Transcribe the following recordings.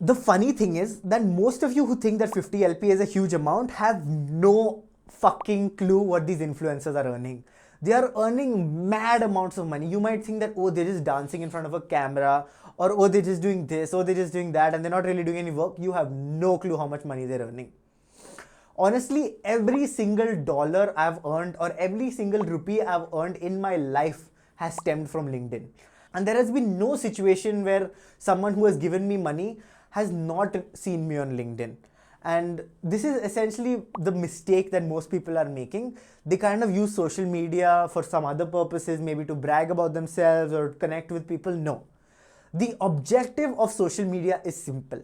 The funny thing is that most of you who think that 50 LPA is a huge amount have no fucking clue what these influencers are earning. They are earning mad amounts of money. You might think that, oh, they're just dancing in front of a camera, or oh, they're just doing this, or they're just doing that, and they're not really doing any work. You have no clue how much money they're earning. Honestly, every single dollar I've earned or every single rupee I've earned in my life has stemmed from LinkedIn. And there has been no situation where someone who has given me money has not seen me on LinkedIn. And this is essentially the mistake that most people are making. They kind of use social media for some other purposes, maybe to brag about themselves or connect with people. No. The objective of social media is simple: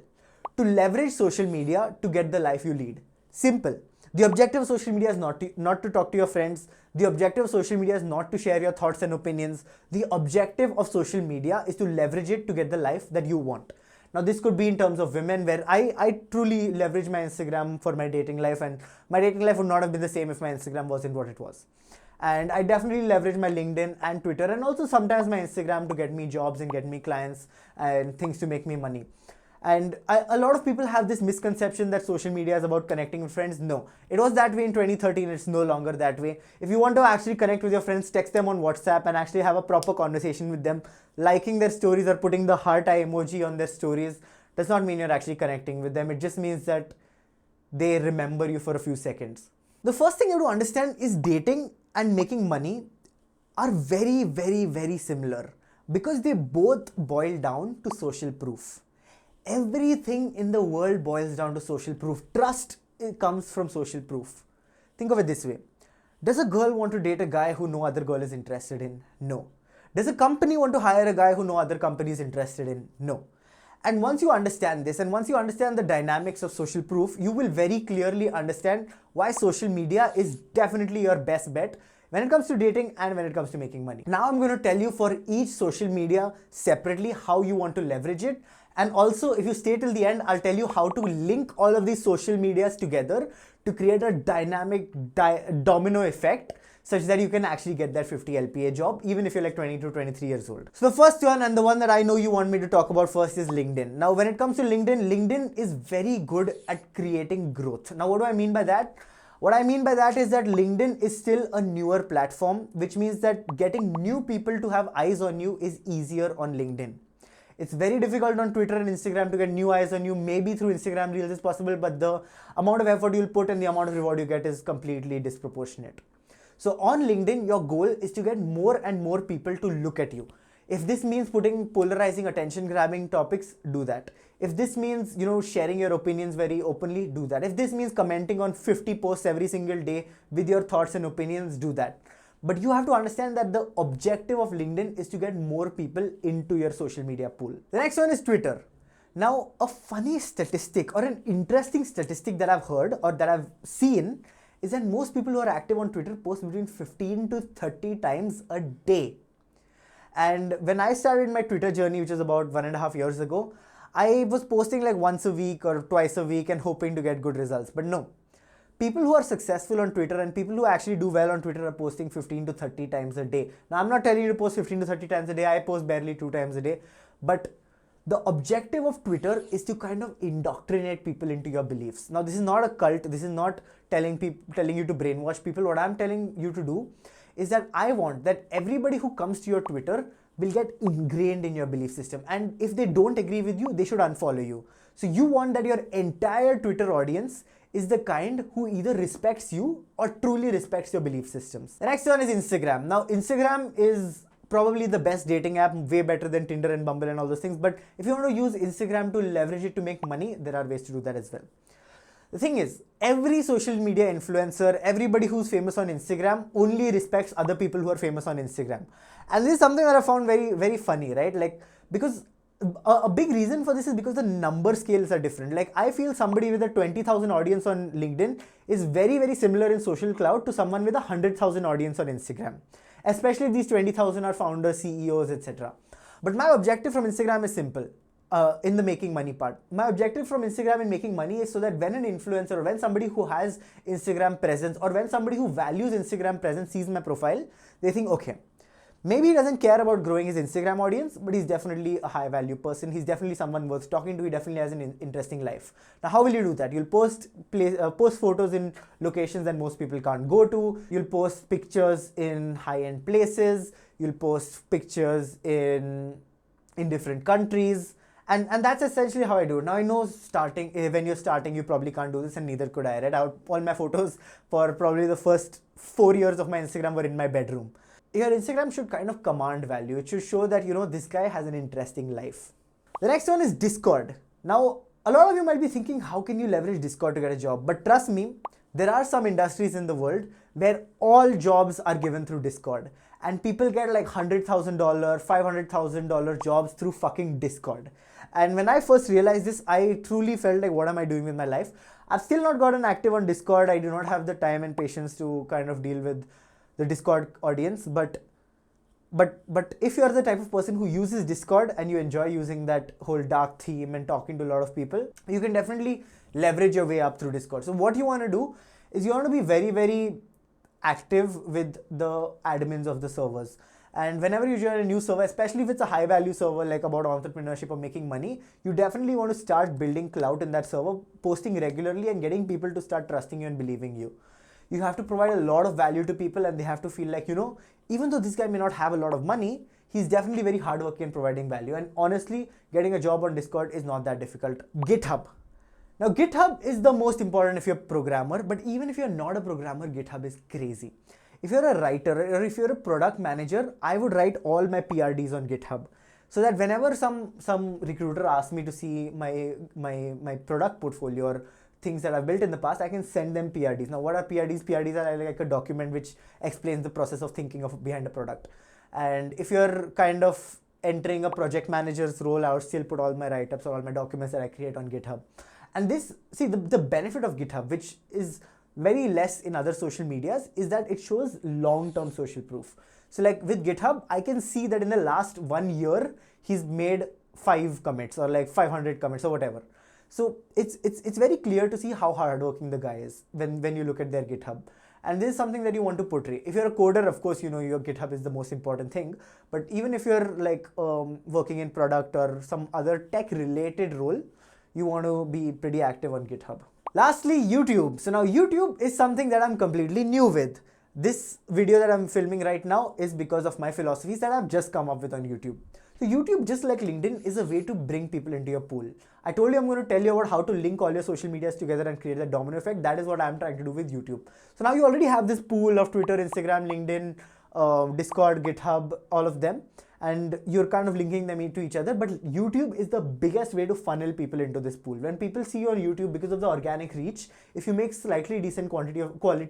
to leverage social media to get the life you lead. Simple. The objective of social media is not to talk to your friends. The objective of social media is not to share your thoughts and opinions. The objective of social media is to leverage it to get the life that you want. Now, this could be in terms of women, where I truly leverage my Instagram for my dating life, and my dating life would not have been the same if my Instagram wasn't what it was. And I definitely leverage my LinkedIn and Twitter, and also sometimes my Instagram to get me jobs and get me clients and things to make me money. And a lot of people have this misconception that social media is about connecting with friends. No, it was that way in 2013. It's no longer that way. If you want to actually connect with your friends, text them on WhatsApp and actually have a proper conversation with them. Liking their stories or putting the heart eye emoji on their stories does not mean you're actually connecting with them. It just means that they remember you for a few seconds. The first thing you have to understand is dating and making money are very, very, very similar, because they both boil down to social proof. Everything in the world boils down to social proof. Trust comes from social proof. Think of it this way. Does a girl want to date a guy who no other girl is interested in? No. Does a company want to hire a guy who no other company is interested in? No. And once you understand this, and once you understand the dynamics of social proof, you will very clearly understand why social media is definitely your best bet when it comes to dating and when it comes to making money. Now I'm going to tell you for each social media separately how you want to leverage it. And also, if you stay till the end, I'll tell you how to link all of these social medias together to create a dynamic domino effect, such that you can actually get that 50 LPA job, even if you're like 20 to 23 years old. So the first one, and the one that I know you want me to talk about first, is LinkedIn. Now, when it comes to LinkedIn, LinkedIn is very good at creating growth. Now, what do I mean by that? What I mean by that is that LinkedIn is still a newer platform, which means that getting new people to have eyes on you is easier on LinkedIn. It's very difficult on Twitter and Instagram to get new eyes on you. Maybe through Instagram Reels is possible, but the amount of effort you'll put and the amount of reward you get is completely disproportionate. So on LinkedIn, your goal is to get more and more people to look at you. If this means putting polarizing, attention grabbing topics, do that. If this means, sharing your opinions very openly, do that. If this means commenting on 50 posts every single day with your thoughts and opinions, do that. But you have to understand that the objective of LinkedIn is to get more people into your social media pool. The next one is Twitter. Now, a funny statistic or an interesting statistic that I've heard or that I've seen is that most people who are active on Twitter post between 15 to 30 times a day. And when I started my Twitter journey, which was about 1.5 years ago, I was posting like once a week or twice a week and hoping to get good results. But no. People who are successful on Twitter and people who actually do well on Twitter are posting 15 to 30 times a day. Now, I'm not telling you to post 15 to 30 times a day. I post barely 2 times a day. But the objective of Twitter is to kind of indoctrinate people into your beliefs. Now, this is not a cult. This is not telling you to brainwash people. What I'm telling you to do is that I want that everybody who comes to your Twitter will get ingrained in your belief system. And if they don't agree with you, they should unfollow you. So you want that your entire Twitter audience is the kind who either respects you or truly respects your belief systems. The next one is Instagram. Now, Instagram is probably the best dating app, way better than Tinder and Bumble and all those things. But if you want to use Instagram to leverage it to make money, there are ways to do that as well. The thing is, every social media influencer, everybody who's famous on Instagram only respects other people who are famous on Instagram. And this is something that I found very, very funny, right? Like, because a big reason for this is because the number scales are different. Like, I feel somebody with a 20,000 audience on LinkedIn is very, very similar in social cloud to someone with a 100,000 audience on Instagram. Especially if these 20,000 are founders, CEOs, etc. But my objective from Instagram is simple. In the making money part. My objective from Instagram in making money is so that when an influencer or when somebody who has Instagram presence or when somebody who values Instagram presence sees my profile, they think, okay, Maybe he doesn't care about growing his Instagram audience, but he's definitely a high value person. He's definitely someone worth talking to. He definitely has an interesting life. Now, how will you do that? You'll post photos in locations that most people can't go to. You'll post pictures in high-end places. You'll post pictures in different countries. And that's essentially how I do it. Now, I know when you're starting, you probably can't do this, and neither could I, right? All my photos for probably the first 4 years of my Instagram were in my bedroom. Your Instagram should kind of command value. It should show that, this guy has an interesting life. The next one is Discord. Now, a lot of you might be thinking, how can you leverage Discord to get a job? But trust me, there are some industries in the world where all jobs are given through Discord. And people get like $100,000, $500,000 jobs through fucking Discord. And when I first realized this, I truly felt like, what am I doing with my life? I've still not gotten active on Discord. I do not have the time and patience to kind of deal with the Discord audience, but if you're the type of person who uses Discord and you enjoy using that whole dark theme and talking to a lot of people, you can definitely leverage your way up through Discord. So what you want to do is you want to be very, very active with the admins of the servers. And whenever you join a new server, especially if it's a high value server like about entrepreneurship or making money, you definitely want to start building clout in that server, posting regularly and getting people to start trusting you and believing you. You have to provide a lot of value to people, and they have to feel like, even though this guy may not have a lot of money, he's definitely very hardworking and providing value. And honestly, getting a job on Discord is not that difficult. GitHub. Now, GitHub is the most important if you're a programmer, but even if you're not a programmer, GitHub is crazy. If you're a writer or if you're a product manager, I would write all my PRDs on GitHub, so that whenever some recruiter asks me to see my product portfolio or things that I've built in the past, I can send them PRDs. Now, what are PRDs? PRDs are like a document which explains the process of thinking behind a product. And if you're kind of entering a project manager's role, I would still put all my write-ups or all my documents that I create on GitHub. And the benefit of GitHub, which is very less in other social medias, is that it shows long-term social proof. So like with GitHub, I can see that in the last 1 year, he's made 5 commits or like 500 commits or whatever. So it's very clear to see how hardworking the guy is when you look at their GitHub. And this is something that you want to portray. If you're a coder, of course, your GitHub is the most important thing. But even if you're like working in product or some other tech related role, you want to be pretty active on GitHub. Lastly, YouTube. So now YouTube is something that I'm completely new with. This video that I'm filming right now is because of my philosophies that I've just come up with on YouTube. So YouTube, just like LinkedIn, is a way to bring people into your pool. I told you I'm going to tell you about how to link all your social medias together and create that domino effect. That is what I'm trying to do with YouTube. So now you already have this pool of Twitter, Instagram, LinkedIn, Discord, GitHub, all of them. And you're kind of linking them into each other. But YouTube is the biggest way to funnel people into this pool. When people see you on YouTube, because of the organic reach, if you make slightly decent quality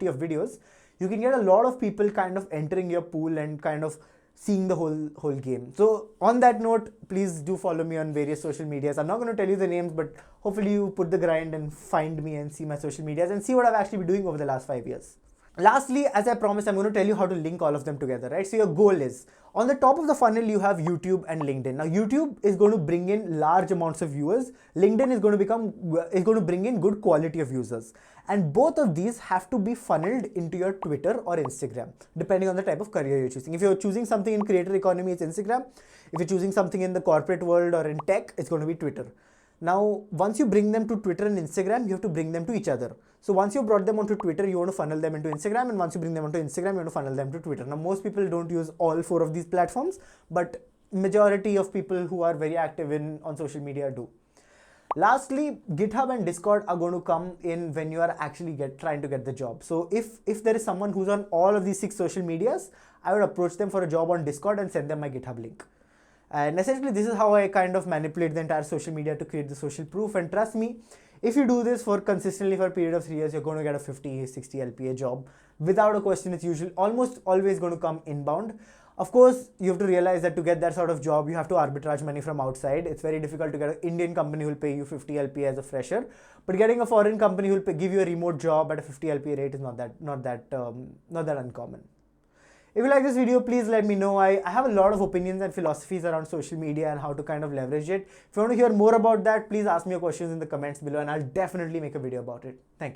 of videos, you can get a lot of people kind of entering your pool and kind of seeing the whole game. So on that note, please do follow me on various social medias. I'm not going to tell you the names, but hopefully you put the grind and find me and see my social medias and see what I've actually been doing over the last 5 years. Lastly, as I promised, I'm going to tell you how to link all of them together, right? So your goal is, on the top of the funnel, you have YouTube and LinkedIn. Now, YouTube is going to bring in large amounts of viewers. LinkedIn is going to bring in good quality of users. And both of these have to be funneled into your Twitter or Instagram, depending on the type of career you're choosing. If you're choosing something in creator economy, it's Instagram. If you're choosing something in the corporate world or in tech, it's going to be Twitter. Now, once you bring them to Twitter and Instagram, you have to bring them to each other. So once you brought them onto Twitter, you want to funnel them into Instagram. And once you bring them onto Instagram, you want to funnel them to Twitter. Now, most people don't use all 4 of these platforms, but majority of people who are very active on social media do. Lastly, GitHub and Discord are going to come in when you are actually trying to get the job. So if there is someone who's on all of these 6 social medias, I would approach them for a job on Discord and send them my GitHub link. And essentially, this is how I kind of manipulate the entire social media to create the social proof. And trust me, if you do this consistently for a period of 3 years, you're going to get a 50, 60 LPA job. Without a question, it's usually almost always going to come inbound. Of course, you have to realize that to get that sort of job, you have to arbitrage money from outside. It's very difficult to get an Indian company who will pay you 50 LPA as a fresher. But getting a foreign company who will give you a remote job at a 50 LPA rate is not that uncommon. If you like this video, please let me know. I have a lot of opinions and philosophies around social media and how to kind of leverage it. If you want to hear more about that, please ask me your questions in the comments below and I'll definitely make a video about it. Thank you.